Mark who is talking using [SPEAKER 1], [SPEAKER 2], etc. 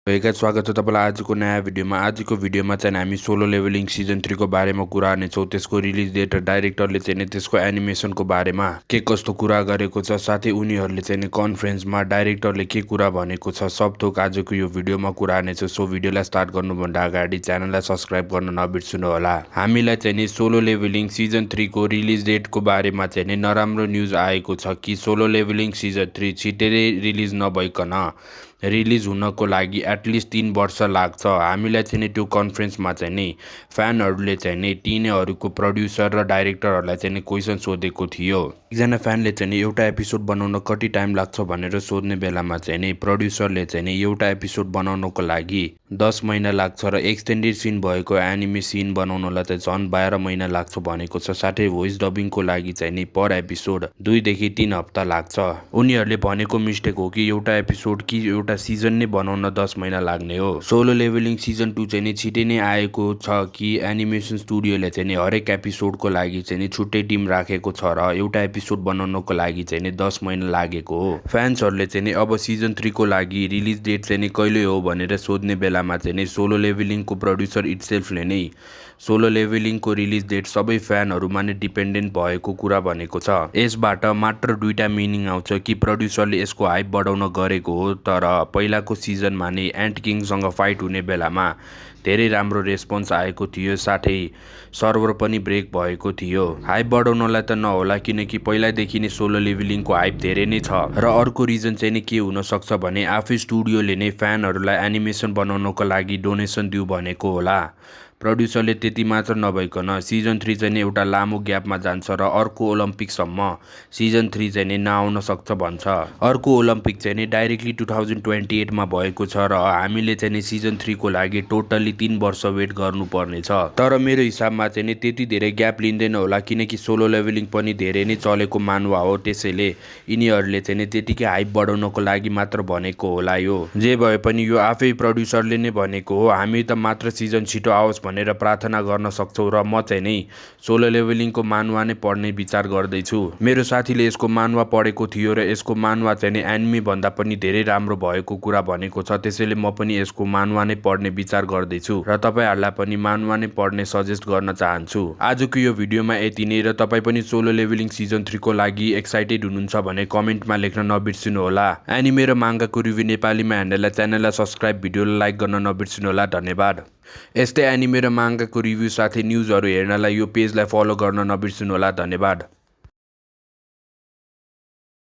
[SPEAKER 1] स्वागत छ तपाईँलाई आजको नयाँ भिडियोमा। आजको भिडियोमा चाहिँ हामी सोलो लेभलिङ सिजन 3 को बारेमा कुरा गर्नेछौँ। त्यसको रिलिज डेट र डाइरेक्टरले चाहिँ त्यसको एनिमेसनको बारेमा के कस्तो कुरा गरेको छ, साथै उनीहरूले चाहिँ कन्फरेन्समा डाइरेक्टरले के कुरा भनेको छ, सब थोक आजको यो भिडियोमा कुरा गर्नेछु। सो भिडियोलाई स्टार्ट गर्नुभन्दा अगाडि च्यानललाई सब्सक्राइब गर्न नबिर्सनु होला। हामीलाई चाहिँ सोलो लेभलिङ सिजन 3 को रिलिज डेटको बारेमा चाहिँ नराम्रो न्युज आएको छ कि सोलो लेभलिङ सिजन 3 छिटै रिलिज नभइकन रिलिज हुनको लागि एटलिस्ट 3 वर्ष लाग्छ। हामीलाई चाहिँ त्यो कन्फरेन्समा चाहिँ फ्यानहरूले चाहिँ तिनीहरूको प्रड्युसर र डाइरेक्टरहरूलाई चाहिँ क्वेसन सोधेको थियो। एकजना फ्यानले चाहिँ एउटा एपिसोड बनाउन कति टाइम लाग्छ भनेर सोध्ने बेलामा चाहिँ प्रड्युसरले चाहिँ एउटा एपिसोड बनाउनको लागि 10 महिना लाग्छ र एक्सटेन्डेड सिन भएको एनिमे सिन बनाउनलाई चाहिँ झन् 12 महिना लाग्छ भनेको छ। साथै भोइस डबिङको लागि चाहिँ पर एपिसोड 2 देखि 3 हप्ता लाग्छ। उनीहरूले भनेको मिस्टेक हो कि एउटा एपिसोड कि एउटा सिजन नै बनाउन 10 महिना लाग्ने हो। सोलो लेभलिङ सिजन 2 चाहिँ छिटै नै आएको छ कि एनिमेसन स्टुडियोले चाहिँ हरेक एपिसोडको लागि चाहिँ छुट्टै टिम राखेको छ र एउटा एपिसोड बनाउनको लागि चाहिँ 10 महिना लागेको हो। फ्यान्सहरूले चाहिँ अब सिजन 3 को लागि रिलिज डेट चाहिँ कहिले हो भनेर सोध्ने बेलामा चाहिँ सोलो लेभलिङको प्रड्युसर इटसेल्फले नै सोलो लेभलिङको रिलिज डेट सबै फ्यानहरूमा नै डिपेन्डेन्ट भएको कुरा भनेको छ। यसबाट मात्र दुईटा मिनिङ आउँछ कि प्रड्युसरले यसको हाइप बढाउन गरेको हो, तर पहिलाको सिजनमा नै एन्ट किङसँग फाइट हुने बेलामा धेरै राम्रो रेस्पोन्स आएको थियो, साथै सर्भर पनि ब्रेक भएको थियो। हाइप बढाउनलाई त नहोला, किनकि पहिल्यैदेखि नै सोलो लेभलिङको हाइप धेरै नै छ। र अर्को रिजन चाहिँ के हुन सक्छ भने आफै स्टुडियोले नै फ्यानहरूलाई एनिमेसन बनाउनको लागि डोनेसन दिउ भनेको होला। प्रड्युसरले त्यति मात्र नभइकन सिजन 3 चाहिँ एउटा लामो ग्यापमा जान्छ र अर्को ओलम्पिकसम्म सिजन 3 चाहिँ नआउन सक्छ भन्छ। अर्को ओलम्पिक चाहिँ डाइरेक्टली 2028 मा भएको छ र हामीले चाहिँ सिजन 3 को लागि टोटल्ली 3 वर्ष वेट गर्नुपर्ने छ। तर मेरो हिसाबमा चाहिँ त्यति धेरै ग्याप लिँदैन होला, किनकि सोलो लेभलिङ पनि धेरै नै चलेको मानुवा हो। त्यसैले यिनीहरूले चाहिँ त्यतिकै हाइप बढाउनको लागि मात्र भनेको होला। यो जे भए पनि यो आफै प्रड्युसरले नै भनेको हो। हामी त मात्र सिजन छिटो आओस् भनेर प्रार्थना गर्न सक्छौँ र म चाहिँ नै सोलो लेभलिङको मानुवा नै पढ्ने विचार गर्दैछु। मेरो साथीले यसको मानुवा पढेको थियो र यसको मानुवा चाहिँ एनिमे भन्दा पनि धेरै राम्रो भएको कुरा भनेको छ। त्यसैले म पनि यसको मानुवा नै पढ्ने विचार गर्दैछु र तपाईँहरूलाई पनि मानुवा नै पढ्ने सजेस्ट गर्न चाहन्छु। आजको यो भिडियोमा यति नै, र तपाईँ पनि सोलो लेभलिङ सिजन 3 को लागि एक्साइटेड हुनुहुन्छ भने कमेन्टमा लेख्न नबिर्सिनु होला। एनिमे र मांगाको रिभ्यू नेपालीमा हेर्नलाई च्यानललाई सब्सक्राइब, भिडियोलाई लाइक गर्न नबिर्सिनु होला। धन्यवाद। यस्तै एनिमे र मांगाको रिभ्यू साथै न्युजहरू हेर्नलाई यो पेजलाई फलो गर्न नबिर्सिनु होला। धन्यवाद।